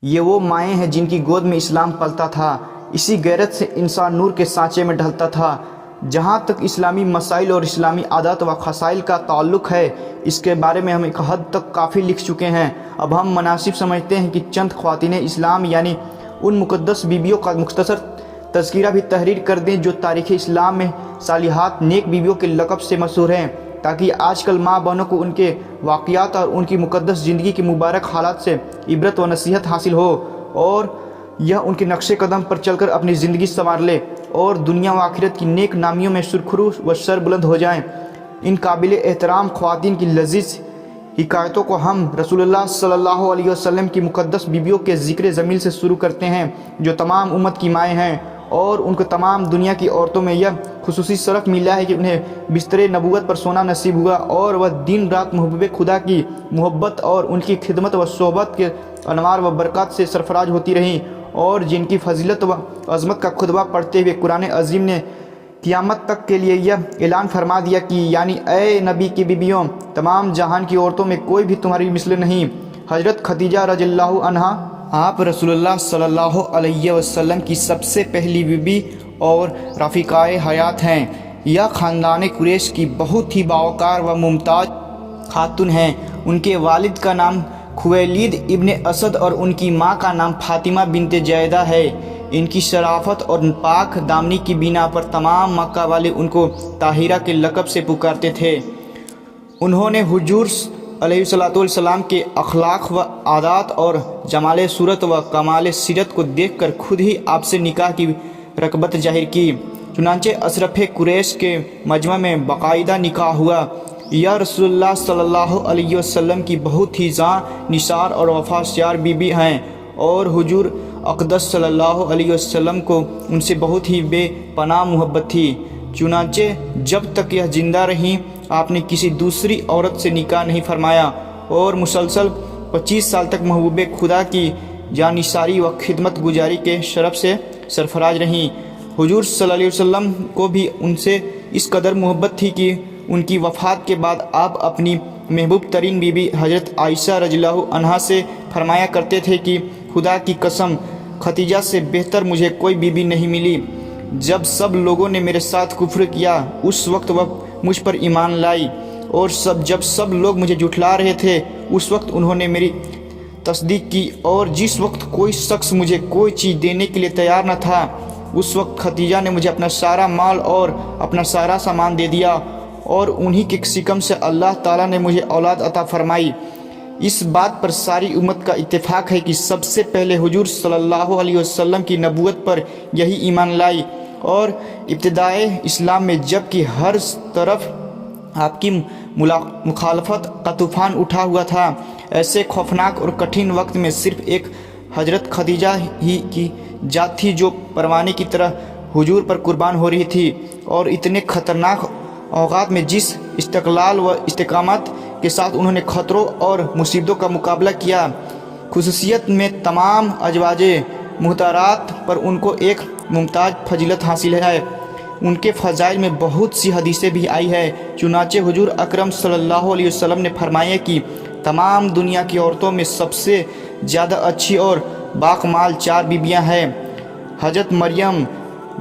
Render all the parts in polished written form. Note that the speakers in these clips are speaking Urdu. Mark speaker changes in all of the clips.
Speaker 1: یہ وہ مائیں ہیں جن کی گود میں اسلام پلتا تھا، اسی غیرت سے انسان نور کے سانچے میں ڈھلتا تھا۔ جہاں تک اسلامی مسائل اور اسلامی عادات و خصائل کا تعلق ہے، اس کے بارے میں ہم ایک حد تک کافی لکھ چکے ہیں۔ اب ہم مناسب سمجھتے ہیں کہ چند خواتین اسلام یعنی ان مقدس بیویوں کا مختصر تذکرہ بھی تحریر کر دیں جو تاریخ اسلام میں صالحات نیک بیویوں کے لقب سے مشہور ہیں، تاکہ آج کل ماں بہنوں کو ان کے واقعات اور ان کی مقدس زندگی کے مبارک حالات سے عبرت و نصیحت حاصل ہو، اور یہ ان کے نقش قدم پر چل کر اپنی زندگی سنوار لے اور دنیا و آخرت کی نیک نامیوں میں سرخرو و سر بلند ہو جائیں۔ ان قابل احترام خواتین کی لذیذ حکایتوں کو ہم رسول اللہ صلی اللہ علیہ وسلم کی مقدس بیویوں کے ذکر جمیل سے شروع کرتے ہیں، جو تمام امت کی مائیں ہیں، اور ان کو تمام دنیا کی عورتوں میں یہ خصوصی شرف ملا ہے کہ انہیں بستر نبوت پر سونا نصیب ہوا، اور وہ دن رات محبوب خدا کی محبت اور ان کی خدمت و صحبت کے انوار و برکات سے سرفراز ہوتی رہیں، اور جن کی فضیلت و عظمت کا خطبہ پڑھتے ہوئے قرآن عظیم نے قیامت تک کے لیے یہ اعلان فرما دیا کہ یعنی اے نبی کی بیویوں، تمام جہان کی عورتوں میں کوئی بھی تمہاری مثل نہیں۔ حضرت خدیجہ رضی اللہ عنہا آپ رسول اللہ صلی اللہ علیہ وسلم کی سب سے پہلی بیوی اور رفیقائے حیات ہیں۔ یہ خاندان قریش کی بہت ہی باوقار و ممتاز خاتون ہیں۔ ان کے والد کا نام خویلد ابن اسد اور ان کی ماں کا نام فاطمہ بنت جیدہ ہے۔ ان کی شرافت اور پاک دامنی کی بنا پر تمام مکہ والے ان کو طاہرہ کے لقب سے پکارتے تھے۔ انہوں نے حضور علیہ السلام کے اخلاق و عادات اور جمال صورت و کمال سیرت کو دیکھ کر خود ہی آپ سے نکاح کی رغبت ظاہر کی۔ چنانچہ اشرف قریش کے مجمع میں باقاعدہ نکاح ہوا۔ یا رسول اللہ صلی اللہ علیہ وسلم کی بہت ہی جاں نثار اور وفادار بیوی ہیں، اور حضور اقدس صلی اللہ علیہ وسلم کو ان سے بہت ہی بے پناہ محبت تھی۔ چنانچہ جب تک یہ زندہ رہیں آپ نے کسی دوسری عورت سے نکاح نہیں فرمایا، اور مسلسل 25 سال تک محبوب خدا کی جانثاری و خدمت گزاری کے شرف سے سرفراز رہیں۔ حضور صلی اللہ علیہ وسلم کو بھی ان سے اس قدر محبت تھی کہ ان کی وفات کے بعد آپ اپنی محبوب ترین بیوی حضرت عائشہ رضی اللہ عنہا سے فرمایا کرتے تھے کہ خدا کی قسم، خدیجہ سے بہتر مجھے کوئی بیوی نہیں ملی۔ جب سب لوگوں نے میرے ساتھ کفر کیا اس وقت وہ مجھ پر ایمان لائی، اور جب سب لوگ مجھے جھٹلا رہے تھے اس وقت انہوں نے میری تصدیق کی، اور جس وقت کوئی شخص مجھے کوئی چیز دینے کے لیے تیار نہ تھا اس وقت خدیجہ نے مجھے اپنا سارا مال اور اپنا سارا سامان دے دیا، اور انہی کے سکم سے اللہ تعالیٰ نے مجھے اولاد عطا فرمائی۔ اس بات پر ساری امت کا اتفاق ہے کہ سب سے پہلے حضور صلی اللہ علیہ وسلم کی نبوت پر یہی ایمان لائی، اور ابتدائے اسلام میں جب کہ ہر طرف آپ کی مخالفت کا طوفان اٹھا ہوا تھا، ایسے خوفناک اور کٹھن وقت میں صرف ایک حضرت خدیجہ ہی کی ذات تھی جو پروانے کی طرح حضور پر قربان ہو رہی تھی، اور اتنے خطرناک اوقات میں جس استقلال و استقامت کے ساتھ انہوں نے خطروں اور مصیبتوں کا مقابلہ کیا، خصوصیت میں تمام ازواج محترمات پر ان کو ایک ممتاز فضیلت حاصل ہے۔ ان کے فضائل میں بہت سی حدیثیں بھی آئی ہے۔ چنانچہ حضور اکرم صلی اللہ علیہ وسلم نے فرمایا کہ تمام دنیا کی عورتوں میں سب سے زیادہ اچھی اور باکمال 4 بیویاں ہیں: حضرت مریم،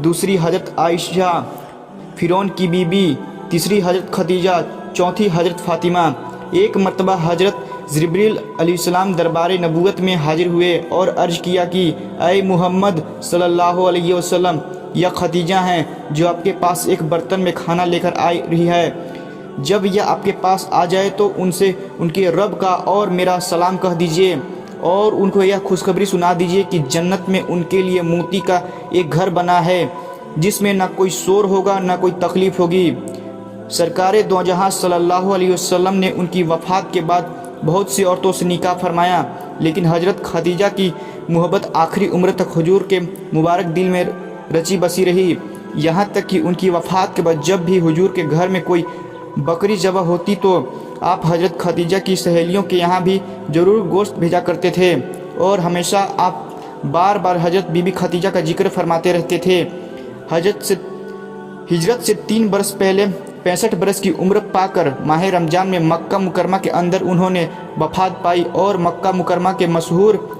Speaker 1: دوسری حضرت عائشہ، فرعون کی بیوی، تیسری حضرت خدیجہ، چوتھی حضرت فاطمہ۔ ایک مرتبہ حضرت جبرائیل علیہ السلام دربار نبوت میں حاضر ہوئے اور عرض کیا کہ اے محمد صلی اللہ علیہ وسلم، یہ خدیجہ ہیں جو آپ کے پاس ایک برتن میں کھانا لے کر آ رہی ہے۔ جب یہ آپ کے پاس آ جائے تو ان سے ان کے رب کا اور میرا سلام کہہ دیجئے، اور ان کو یہ خوشخبری سنا دیجئے کہ جنت میں ان کے لیے موتی کا ایک گھر بنا ہے جس میں نہ کوئی شور ہوگا نہ کوئی تکلیف ہوگی۔ سرکار دو جہاں صلی اللہ علیہ وسلم نے ان کی وفات کے بعد بہت سی عورتوں سے نکاح فرمایا، لیکن حضرت خدیجہ کی محبت آخری عمر تک حضور کے مبارک دل میں رچی بسی رہی، یہاں تک کہ ان کی وفات کے بعد جب بھی حضور کے گھر میں کوئی بکری ذبح ہوتی تو آپ حضرت خدیجہ کی سہیلیوں کے یہاں بھی ضرور گوشت بھیجا کرتے تھے، اور ہمیشہ آپ بار بار حضرت بی بی خدیجہ کا ذکر فرماتے رہتے تھے۔ ہجرت سے 3 برس پہلے 65 برس کی عمر پا کر ماہ رمضان میں مکہ مکرمہ کے اندر انہوں نے وفات پائی، اور مکہ مکرمہ کے مشہور